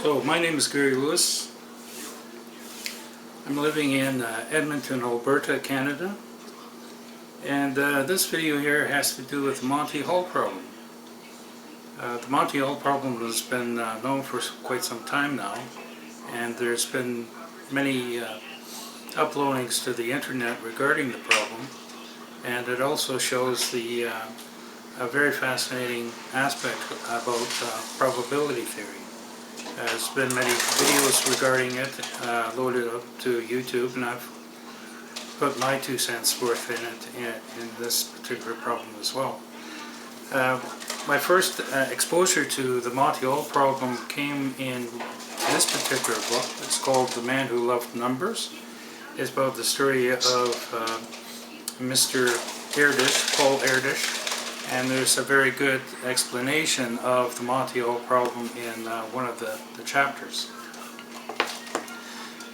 So my name is Gary Lewis. I'm living in Edmonton, Alberta, Canada, and this video here has to do with the Monty Hall Problem. The Monty Hall Problem has been known for quite some time now, and there's been many uploadings to the internet regarding the problem, and it also shows a very fascinating aspect about probability theory. There's been many videos regarding it loaded up to YouTube, and I've put my 2 cents worth in it in this particular problem as well. My first exposure to the Monty Hall Problem came in this particular book. It's called The Man Who Loved Numbers. It's about the story of Mr. Paul Erdős. And there's a very good explanation of the Monty Hall Problem in one of the chapters.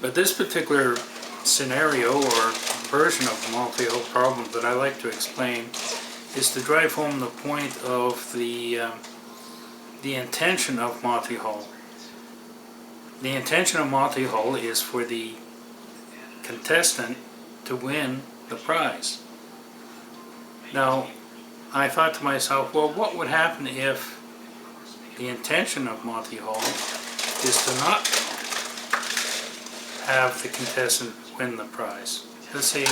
But this particular scenario or version of the Monty Hall Problem that I like to explain is to drive home the point of the intention of Monty Hall. The intention of Monty Hall is for the contestant to win the prize. Now, I thought to myself, well, what would happen if the intention of Monty Hall is to not have the contestant win the prize? Let's say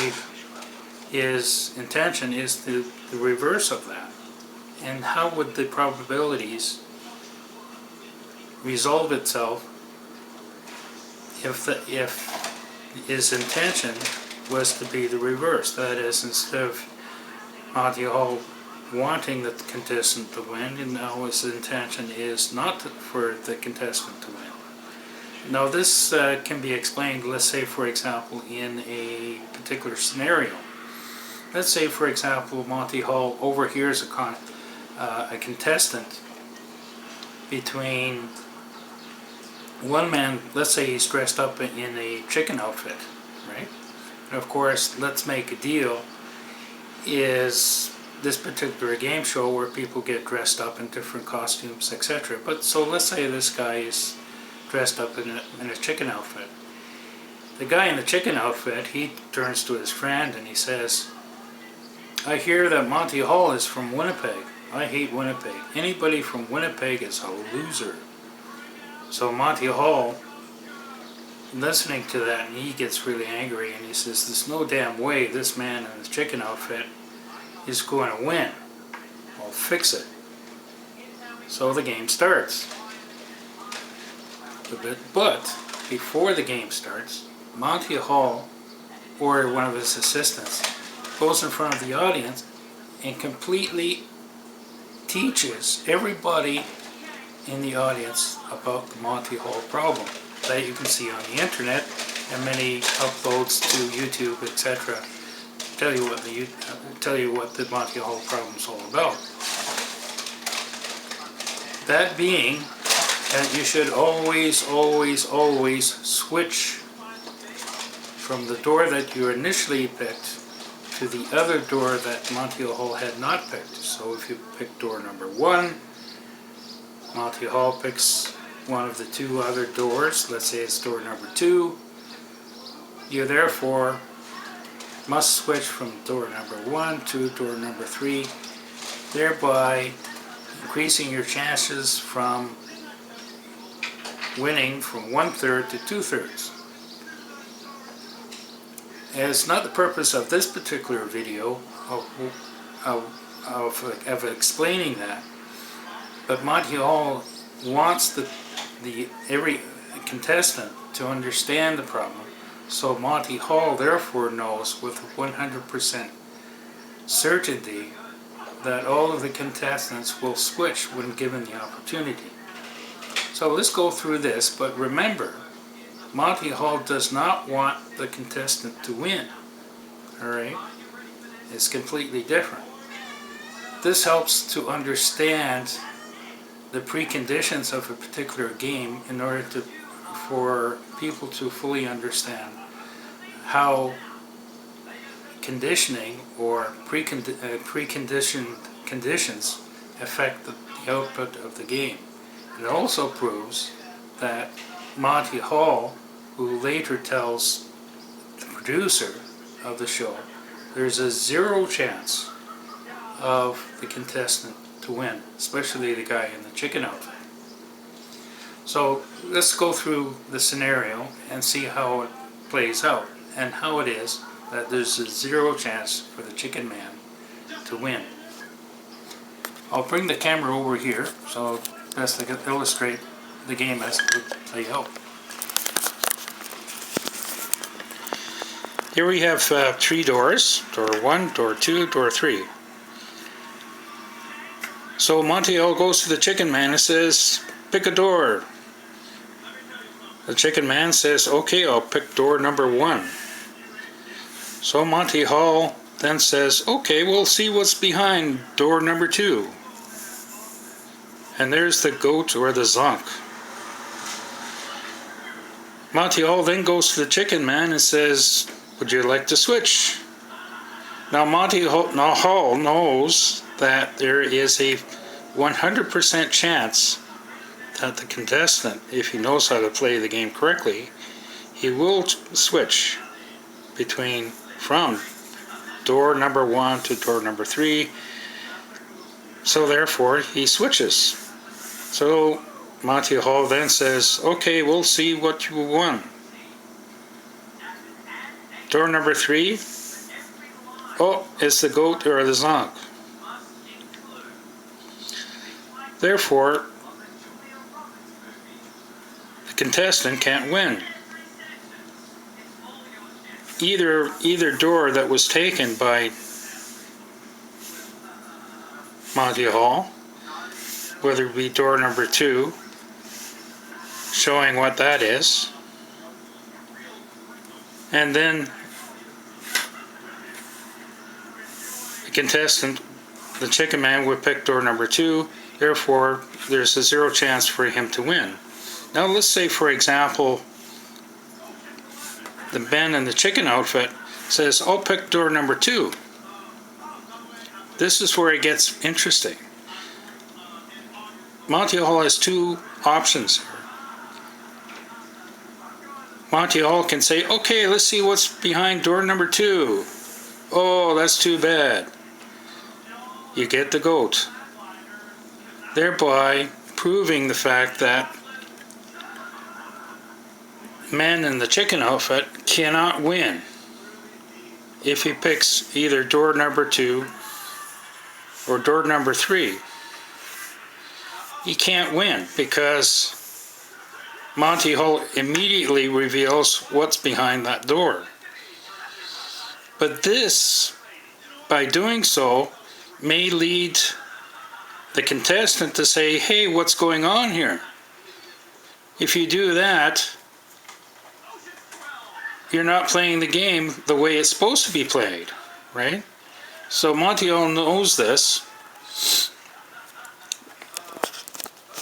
his intention is the reverse of that. And how would the probabilities resolve itself if his intention was to be the reverse? That is, instead of Monty Hall wanting the contestant to win, and now his intention is not for the contestant to win. Now this can be explained, let's say for example, in a particular scenario. Let's say for example Monty Hall overhears a contestant between one man. Let's say he's dressed up in a chicken outfit, right? And of course, let's make a deal, is this particular game show where people get dressed up in different costumes, etc. But so let's say this guy is dressed up in a chicken outfit. The guy in the chicken outfit, he turns to his friend and he says, "I hear that Monty Hall is from Winnipeg. I hate Winnipeg. Anybody from Winnipeg is a loser." So Monty Hall, listening to that, and he gets really angry and he says, "There's no damn way this man in the chicken outfit is going to win. I'll fix it." So the game starts. But before the game starts, Monty Hall or one of his assistants goes in front of the audience and completely teaches everybody in the audience about the Monty Hall Problem that you can see on the internet and many uploads to YouTube, etc. Tell you what the Monty Hall Problem is all about. That being that you should always switch from the door that you initially picked to the other door that Monty Hall had not picked. So if you pick door number 1, Monty Hall picks one of the 2 other doors, let's say it's door number 2, you therefore must switch from door number 1 to door number 3, thereby increasing your chances from winning from 1/3 to 2/3. It's not the purpose of this particular video of explaining that, but Monty Hall wants every contestant to understand the problem. So Monty Hall therefore knows with 100% certainty that all of the contestants will switch when given the opportunity. So let's go through this, but remember, Monty Hall does not want the contestant to win. Alright? It's completely different. This helps to understand the preconditions of a particular game in order for people to fully understand how conditioning or preconditioned conditions affect the output of the game. It also proves that Monty Hall, who later tells the producer of the show, there's a 0 chance of the contestant to win, especially the guy in the chicken outfit. So let's go through the scenario and see how it plays out, and how it is that there's a 0 chance for the chicken man to win. I'll bring the camera over here so best I can illustrate the game as it would play out. Here we have 3 doors, door 1, door 2, door 3. So Monty Hall goes to the chicken man and says, pick a door. The chicken man says, okay, I'll pick door number 1. So Monty Hall then says, okay, we'll see what's behind door number 2. And there's the goat or the zonk. Monty Hall then goes to the chicken man and says, would you like to switch? Now Monty Hall knows that there is a 100% chance that the contestant, if he knows how to play the game correctly, he will switch from door number 1 to door number 3. So therefore he switches. So Monty Hall then says, okay, we'll see what you won. Door number 3, oh, it's the goat or the zonk. Therefore, the contestant can't win. Either door that was taken by Monty Hall, whether it be door number 2, showing what that is, and then the contestant, the chicken man, would pick door number 2, therefore there's a 0 chance for him to win. Now let's say, for example, the man in the chicken outfit says, I'll pick door number 2. This is where it gets interesting. Monty Hall has 2 options here. Monty Hall can say, okay, let's see what's behind door number 2. Oh, that's too bad. You get the goat. Thereby proving the fact that man in the chicken outfit cannot win if he picks either door number 2 or door number 3. He can't win because Monty Hall immediately reveals what's behind that door. But this, by doing so, may lead the contestant to say, hey, what's going on here? If you do that, you're not playing the game the way it's supposed to be played, right? So Monty Hall knows this,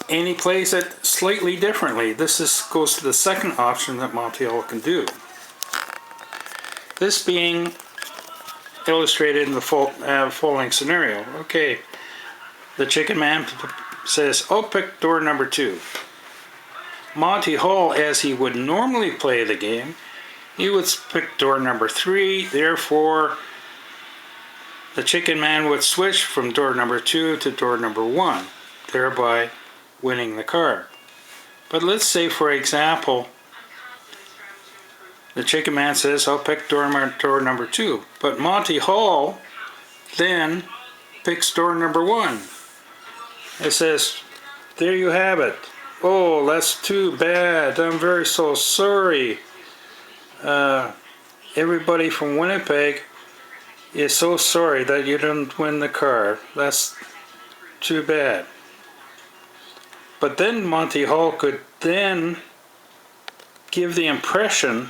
and he plays it slightly differently. This goes to the second option that Monty Hall can do. This being illustrated in the following scenario. Okay, the chicken man says, I'll pick door number 2. Monty Hall, as he would normally play the game, he would pick door number 3, therefore the chicken man would switch from door number 2 to door number 1, thereby winning the car. But let's say, for example, the chicken man says, I'll pick door number 2. But Monty Hall then picks door number 1. It says, there you have it. Oh, that's too bad. I'm very so sorry. Everybody from Winnipeg is so sorry that you didn't win the car. That's too bad. But then Monty Hall could then give the impression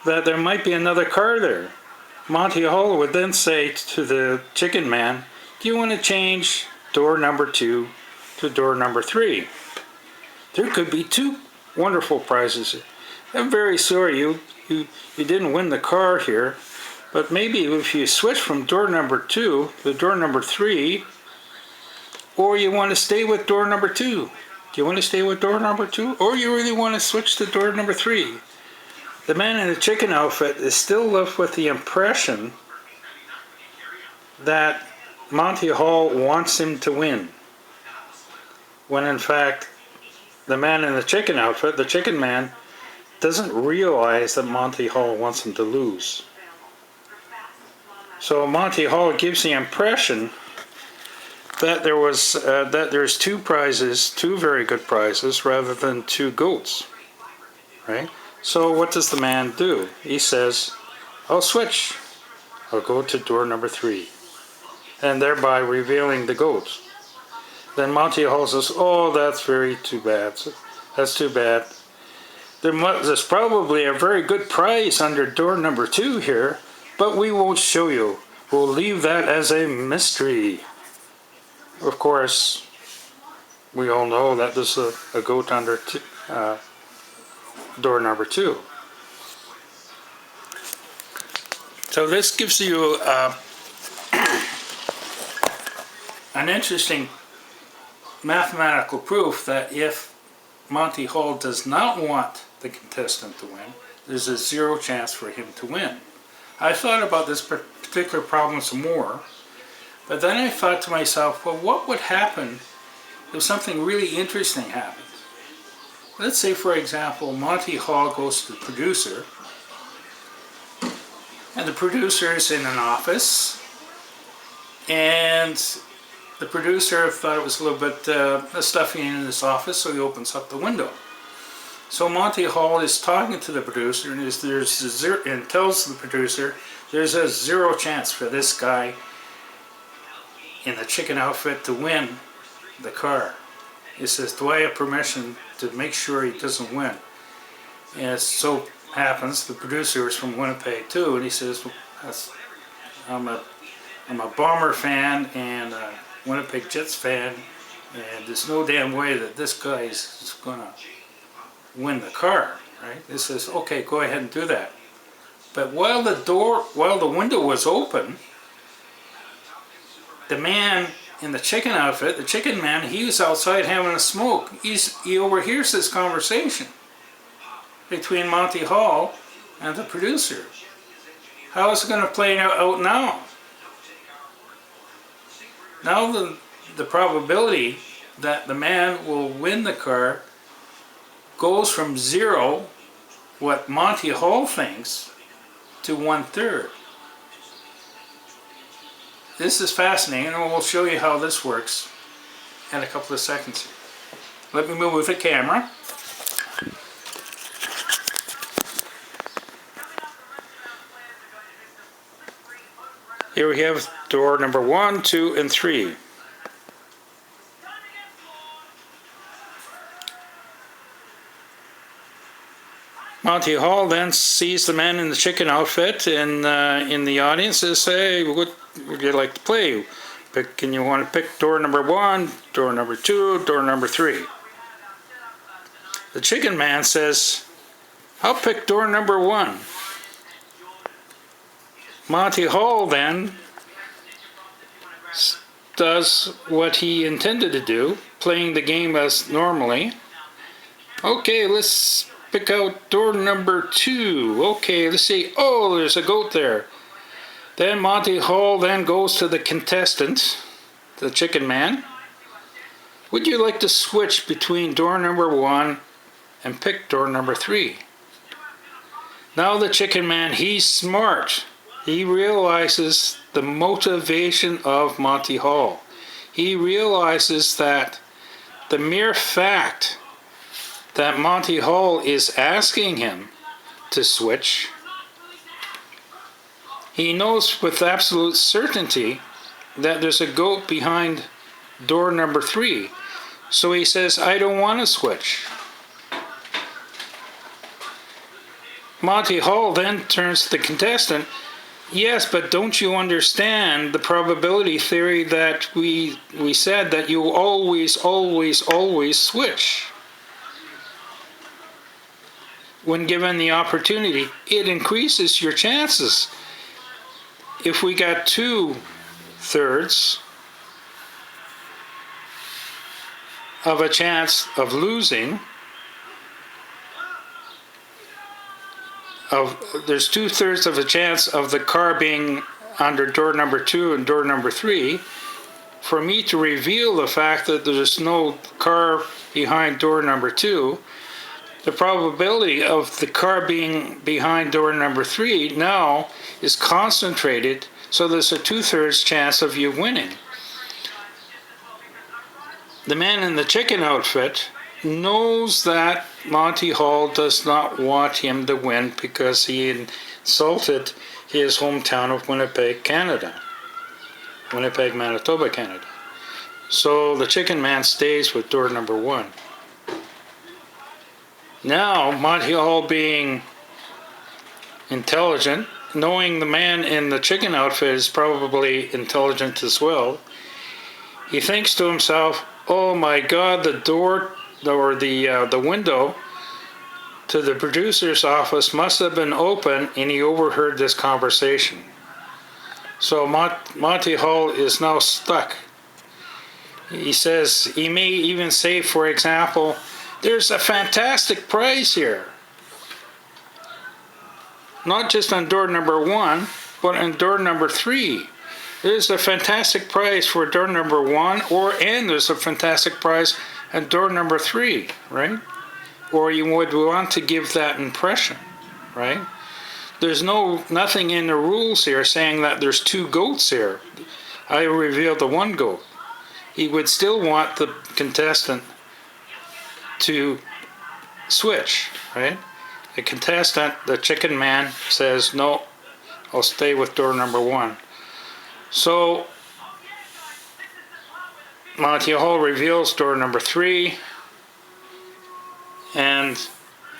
that there might be another car there. Monty Hall would then say to the chicken man, do you want to change door number 2 to door number 3? There could be 2 wonderful prizes. I'm very sorry you didn't win the car here, but maybe if you switch from door number 2 to door number 3, or you want to stay with door number 2, Do you want to stay with door number 2? Or you really want to switch to door number 3? The man in the chicken outfit is still left with the impression that Monty Hall wants him to win. When in fact, the man in the chicken outfit, the chicken man, doesn't realize that Monty Hall wants him to lose. So Monty Hall gives the impression that there's 2 prizes, 2 very good prizes, rather than 2 goats, right? So what does the man do? He says, I'll switch. I'll go to door number 3, and thereby revealing the goats. Then Monty Hall says, oh, that's too bad. That's too bad. There's probably a very good prize under door number 2 here, but we won't show you. We'll leave that as a mystery. Of course, we all know that there's a goat under door number 2. So this gives you an interesting mathematical proof that if Monty Hall does not want the contestant to win, there's a 0 chance for him to win. I thought about this particular problem some more, but then I thought to myself, well, what would happen if something really interesting happened? Let's say, for example, Monty Hall goes to the producer, and the producer is in an office, and the producer thought it was a little bit stuffy in his office, so he opens up the window. So Monty Hall is talking to the producer and tells the producer there's a 0 chance for this guy in the chicken outfit to win the car. He says, do I have permission to make sure he doesn't win? And it so happens the producer is from Winnipeg too, and he says, I'm a Bomber fan and a Winnipeg Jets fan, and there's no damn way that this guy is gonna win the car, right? He says, okay, go ahead and do that. But while the window was open, the man in the chicken outfit, the chicken man, he was outside having a smoke. He overhears this conversation between Monty Hall and the producer. How is it going to play out now? Now the probability that the man will win the car goes from 0, what Monty Hall thinks, to 1/3. This is fascinating, and we'll show you how this works in a couple of seconds. Let me move with the camera. Here we have door number 1, 2, and 3. Monty Hall then sees the man in the chicken outfit in the audience and says, hey, what would you like to play? Can you want to pick door number 1, door number 2, door number 3? The chicken man says, I'll pick door number 1. Monty Hall then does what he intended to do, playing the game as normally. Okay, let's pick out door number 2. Okay, let's see. Oh, there's a goat there. Then Monty Hall then goes to the contestant, the chicken man. Would you like to switch between door number 1 and pick door number 3? Now the chicken man, he's smart. He realizes the motivation of Monty Hall. He realizes that the mere fact that Monty Hall is asking him to switch, he knows with absolute certainty that there's a goat behind door number 3. So he says, I don't want to switch. Monty Hall then turns to the contestant. Yes, but don't you understand the probability theory that we said that you always switch? When given the opportunity, it increases your chances. If we got 2/3, of a chance of losing. There's 2/3 of a chance of the car being under door number 2 and door number 3. For me to reveal the fact that there's no car behind door number 2, the probability of the car being behind door number 3 now is concentrated, so there's a 2/3 chance of you winning. The man in the chicken outfit knows that Monty Hall does not want him to win because he insulted his hometown of Winnipeg, Canada. Winnipeg, Manitoba, Canada. So the chicken man stays with door number 1. Now, Monty Hall, being intelligent, knowing the man in the chicken outfit is probably intelligent as well, he thinks to himself, oh my God, the door or the window to the producer's office must have been open, and he overheard this conversation. So Monty Hall is now stuck. He says, he may even say, for example, there's a fantastic prize here. Not just on door number 1, but on door number 3. There's a fantastic prize for door number 1, and there's a fantastic prize on door number 3, right? Or you would want to give that impression, right? There's nothing in the rules here saying that there's 2 goats here. I revealed the 1 goat. He would still want the contestant to switch, right? The contestant, the chicken man, says, no, I'll stay with door number 1. So Monty Hall reveals door number 3, and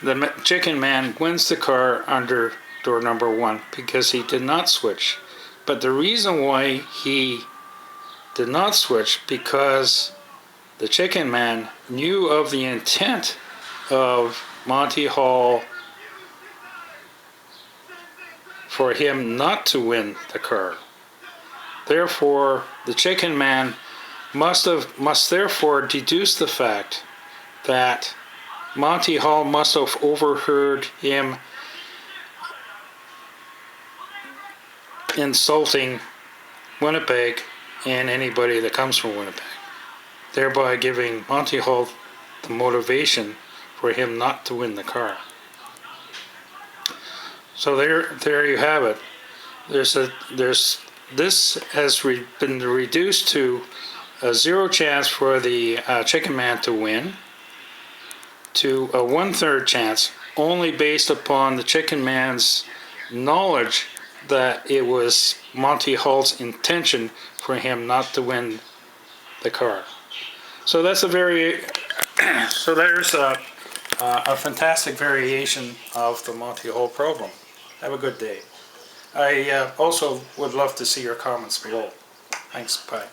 the chicken man wins the car under door number 1 because he did not switch. But the reason why he did not switch, because the chicken man knew of the intent of Monty Hall for him not to win the car. Therefore, the chicken man must therefore deduce the fact that Monty Hall must have overheard him insulting Winnipeg and anybody that comes from Winnipeg, thereby giving Monty Hall the motivation for him not to win the car. So there you have it. This has been reduced to a 0 chance for the chicken man to win, to a 1/3 chance, only based upon the chicken man's knowledge that it was Monty Hall's intention for him not to win the car. So that's so there's a fantastic variation of the Monty Hall problem. Have a good day. I also would love to see your comments below. Thanks, bye.